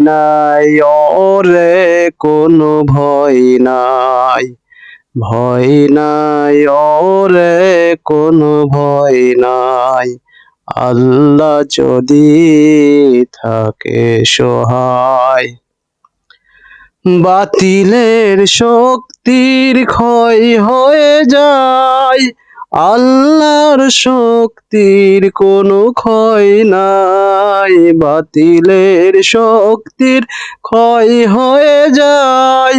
নাই ওরে কোনো ভয় নাই, ভয় নাই ওরে কোনো ভয় নাই। আল্লাহ যদি থাকে সহায়। বাতিলের শক্তির ক্ষয় হয়ে যায়, আল্লাহর শক্তির কোনো ক্ষয় নাই। বাতিলের শক্তির ক্ষয় হয়ে যায়,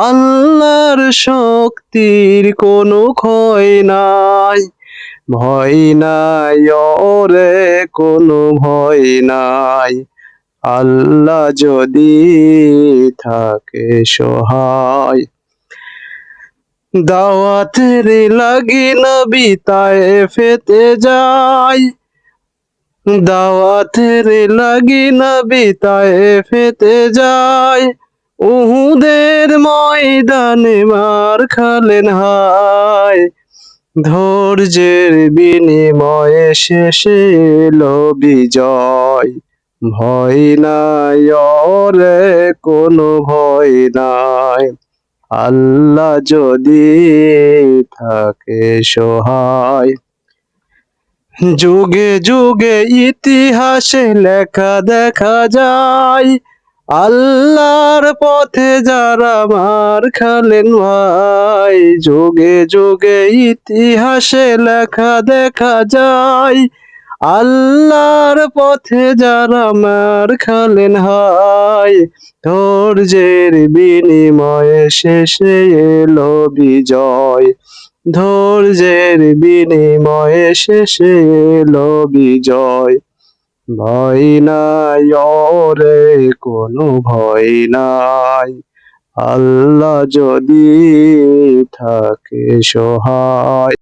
আল্লাহর শক্তির কোনো ক্ষয় নাই। ভয় নাই ওরে কোনো ভয় নাই, আল্লাহ যদি থাকে সহায়। দাওয়াতের লাগি নবী তায়েফেতে যায়, দাওয়াতের লাগি নবী তায়েফেতে যায়। উহুদের ময়দানে মার খালেন হায়, ধৈর্যের বিনিময়ে শেষে এলো বিজয়। ভয় নাই ওরে কোনো ভয় নাই, আল্লাহ যদি থাকে সহায়। যুগে যুগে ইতিহাসে লেখা দেখা যায়, আল্লাহর পথে যারা মার খালেন ভাই। যুগে যুগে ইতিহাসে লেখা দেখা যায়, আল্লাহর পথে যারা মার খালেন হায়। ধৈর্যের বিনিময়ে শেষে এলো বিজয়, ধৈর্যের বিনিময়ে শেষে এলো বিজয়। ভয় নাই ওরে কোনো ভয় নাই, আল্লাহ যদি থাকে সহায়।